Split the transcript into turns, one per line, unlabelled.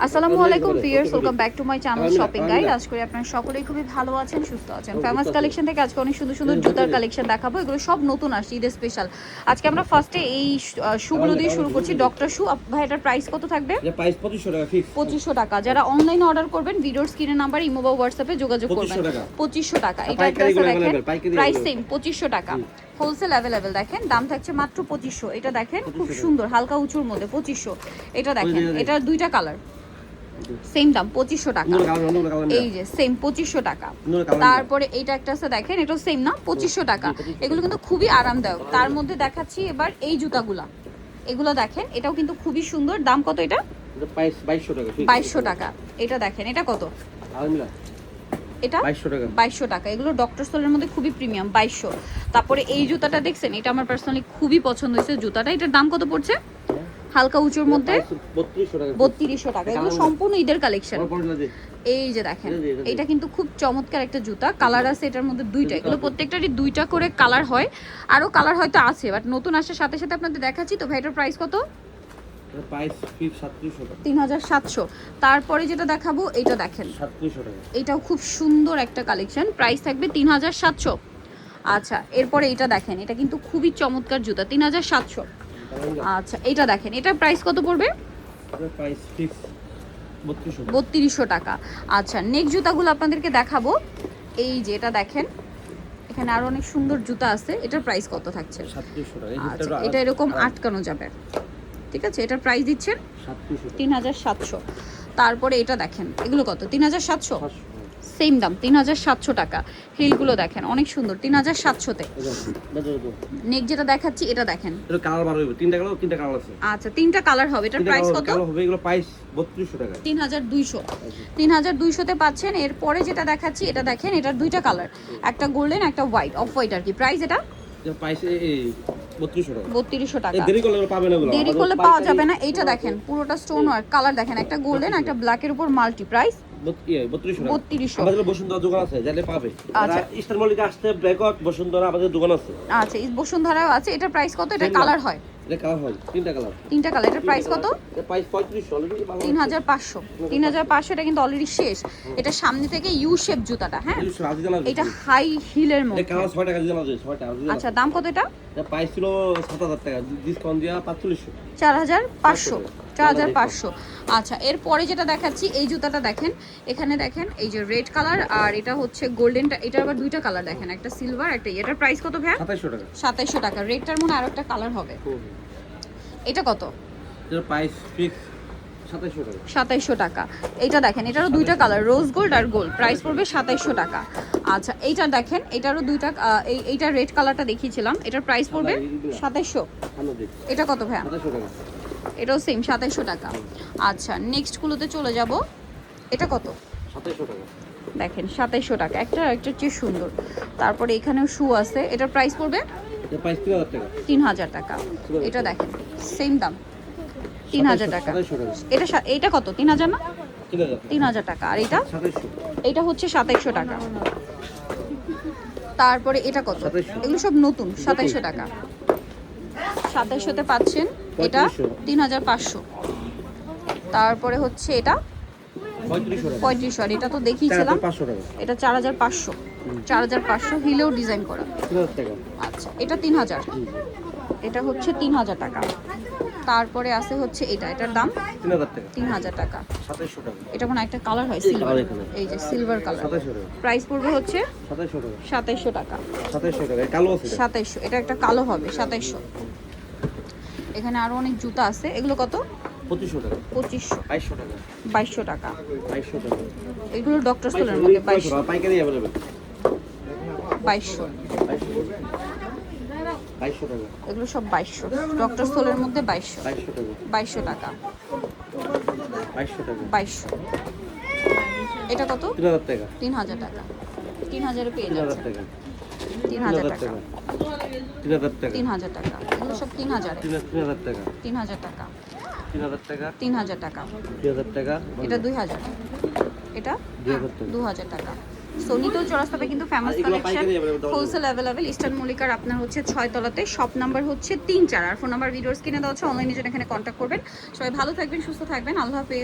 আসসালামু আলাইকুম viewers, welcome back to my channel shopping guide. আজ করে আপনারা সকলেই খুবই ভালো আছেন, সুস্থ আছেন। ফেমাস কালেকশন থেকে আজকে অনেক সুন্দর সুন্দর জুতার কালেকশন দেখাবো। এগুলো সব নতুন আসছে, ঈদের স্পেশাল। আজকে আমরা ফার্স্টে এই শুগুলো দিয়ে শুরু করছি। Doctor shoe. ভাই এটার প্রাইস কত থাকবে?
প্রাইস 2500 টাকা ফিক্স।
2500 টাকা। যারা অনলাইনে অর্ডার করবেন ভিডিওর স্ক্রিনে নাম্বার, ইমো বা হোয়াটসঅ্যাপে যোগাযোগ করবেন। 2500 টাকা। এটা দেখেন প্রাইস সেম 2500 টাকা। Wholesale available. দেখেন দাম থাকছে মাত্র 2500। এটা দেখেন খুব সুন্দর হালকা উঁচুর মধ্যে 2500। এটা দেখেন, এটার দুইটা কালার, সেম দাম 2500 টাকা। এই যে সেম 2500 টাকা। তারপরে এইটা একটা আছে দেখেন, এটাও সেম না 2500 টাকা। এগুলো কিন্তু খুবই আরামদায়ক। তার মধ্যে দেখাচ্ছি এবার এই জুতাগুলা, এগুলো দেখেন, এটাও কিন্তু খুবই সুন্দর। দাম কত এটা?
2200 টাকা।
2200 টাকা। এটা দেখেন, এটা কত? এটা 2200 টাকা। এগুলো ডক্টর স্টোরের মধ্যে খুবই প্রিমিয়াম, 2200। তারপরে এই জুতাটা দেখছেন, এটা আমার পার্সোনালি খুবই পছন্দ হয়েছে জুতাটা। এটার দাম কত পড়ছে? হালকা উঁচুর মধ্যে 3200 টাকা। এগুলো সম্পূর্ণ ঈদের কালেকশন। এই যে দেখেন, এটা কিন্তু খুব চমৎকার একটা জুতা। কালার আছে এটার মধ্যে দুইটা। এগুলো প্রত্যেকটারই দুইটা করে কালার হয়, আরো কালার হয়তো আছে, বাট নতুন আসার সাথে সাথে আপনাদের দেখাচ্ছি। তো ভাইটার প্রাইস কত? 3700। তারপরে যেটা দেখাবো এটা দেখেন,
3700 টাকা।
এটাও খুব সুন্দর একটা কালেকশন। প্রাইস থাকবে 3700। আচ্ছা, এরপরে এটা দেখেন, এটা কিন্তু খুবই চমৎকার জুতা, 3700। আচ্ছা, এটা দেখেন, এটার প্রাইস কত পড়বে?
প্রাইস ফিক্স
3200 টাকা। আচ্ছা, নেক্সট জুতাগুলো আপনাদেরকে দেখাবো। এই যে এটা দেখেন, এখানে আরো অনেক সুন্দর জুতা আছে। এটার প্রাইস কত থাকছে?
3700 টাকা।
আচ্ছা, এটা এরকম আটকানো যাবে, ঠিক আছে। এটার প্রাইস দিচ্ছেন 3700। তারপরে এটা দেখেন, এগুলো কত? 3700। সেম দাম 3700 টাকা। হিলগুলো দেখেন অনেক সুন্দর, 3700 তে। নেক্সট যেটা দেখাচ্ছি এটা দেখেন,
এটা কালার বার হবে, তিনটা কালার আছে।
আচ্ছা, তিনটা কালার হবে। এটার প্রাইস কত?
কালার হবে, এগুলো প্রাইস 3200 টাকা।
3200 তে পাচ্ছেন। এরপরে যেটা দেখাচ্ছি এটা দেখেন, এটার দুইটা কালার, একটা গোল্ডেন একটা হোয়াইট, অফ হোয়াইট আর কি। প্রাইস এটা
প্রাইস 3200 টাকা।
দেরি করলে পাওয়া যাবে না। এইটা দেখেন পুরোটা স্টোন ওয়ার্ক, কালার দেখেন, একটা গোল্ডেন একটা ব্ল্যাকের উপর মাল্টি। প্রাইস 3200।
আমাদের বসুন্ধরা দোকান আছে, যাতে পাবে। আচ্ছা, ইস্টার মল্লিকে আসতে ব্যাকক বসুন্ধরা আমাদের দোকান আছে।
আচ্ছা, এই বসুন্ধরাও আছে। এটার প্রাইস কত? এটা কালার হয়,
এটা কালার হয়, তিনটা কালার।
এটার প্রাইস কত?
এটা প্রাইস 3500 অলরেডি।
3500। এটা কিন্তু অলরেডি শেষ। এটা সামনে থেকে ইউ শেপ জুতাটা, হ্যাঁ, এটা হাই হিলের মধ্যে।
এটা কালার 6 টাকা দিলাম, 6 টাকা।
আচ্ছা, দাম কত এটা?
এটা প্রাইস ছিল 7000 টাকা, ডিসকাউন্ট দিয়া 4500।
4500। আচ্ছা, এরপরে যেটা দেখাচ্ছি এই জুতাটা দেখেন, এখানে দেখেন এই যে রেড কালার আর এটা হচ্ছে গোল্ডেনটা। এটা আবার দুইটা কালার দেখেন, একটা সিলভার একটা। এটার প্রাইস কত ভাই?
2700 টাকা।
2700 টাকা। রেডটার মনে আর একটা কালার হবে। এটা কত?
এর প্রাইস ফিক্স 2700 টাকা।
2700 টাকা। এইটা দেখেন, এটারও দুইটা কালার, রোজ গোল্ড আর গোল্ড। প্রাইস পড়বে 2700 টাকা। আচ্ছা, এইটা দেখেন, এটারও দুইটা, এইটা রেড কালারটা দেখিয়েছিলাম, এটার প্রাইস পড়বে 2700। এটা কত ভাই?
2700 টাকা।
এটাও সেম 2700 টাকা। আচ্ছা, নেক্সট গুলোতে চলে যাব। এটা কত?
2700 টাকা।
দেখেন 2700 টাকা। একটা চেয়ে সুন্দর। তারপরে এখানেও শু আছে, এটার প্রাইস পড়বে
এর প্রাইস 3000 টাকা।
3000 টাকা। এটা দেখেন সেম দাম 3000 টাকা। এটা কত? 3000 না? 3000 টাকা। আর এটা?
2700।
এটা হচ্ছে 2700 টাকা। তারপরে এটা কত? এগুলো সব নতুন, 2700 টাকা। 2700 তে পাচ্ছেন। এটা 3500। তারপরে হচ্ছে এটা 3500। আর এটা তো দেখিয়েছিলাম, এটা 4500। 4500 হিলেও ডিজাইন করা। আচ্ছা, এটা 3000। এটা হচ্ছে 3000 টাকা। তারপরে আছে হচ্ছে এটার দাম 3000 টাকা।
2700 টাকা।
এটা কোনো একটা কালার হয় সিলভার, এই যে সিলভার কালার। প্রাইস পড়বে হচ্ছে 2700 টাকা।
2700 টাকা। কালো আছে
2700। এটা একটা কালো হবে 2700। এখানে আরো অনেক জুতা আছে। এগুলো কত?
2500 টাকা।
2500।
2200 টাকা।
2200 টাকা।
2200 টাকা।
এগুলো ডক্টর স্টোরের মধ্যে 2200।
পাইকারি अवेलेबल।
2200।
2200 টাকা।
এগুলো সব 2200। ডক্টর স্টোরের মধ্যে 2200।
2200 টাকা।
2200 টাকা।
2200 টাকা।
2200। এটা কত?
3000 টাকা।
3000 টাকা। 3000 এ পেয়ে যাচ্ছে।
3000 টাকা। 3000 টাকা।
3000 টাকা। এগুলো সব 3000 এ।
3000 টাকা।
3000 টাকা।
3000 টাকা।
3000 টাকা।
3000 টাকা।
এটা 2000। এটা
2000 টাকা।
2000 টাকা। সোনিতেও চৌরাস্তাতে কিন্তু ফেমাস
এগুলো
কালেকশন
পাইকারি available
হোলসেল অ্যাভেলেবেল। ইস্টার্ন মল্লিকার আপনার হচ্ছে 6 তলাতে, শপ নাম্বার হচ্ছে 3-4, আর ফোন নাম্বার ভিডিওস কিনে দেওয়া হচ্ছে, অনলাইনে জন্য এখানে কন্ট্যাক্ট করবেন। সবাই ভালো থাকবেন, সুস্থ থাকবেন, আল্লাহ হাফেজ।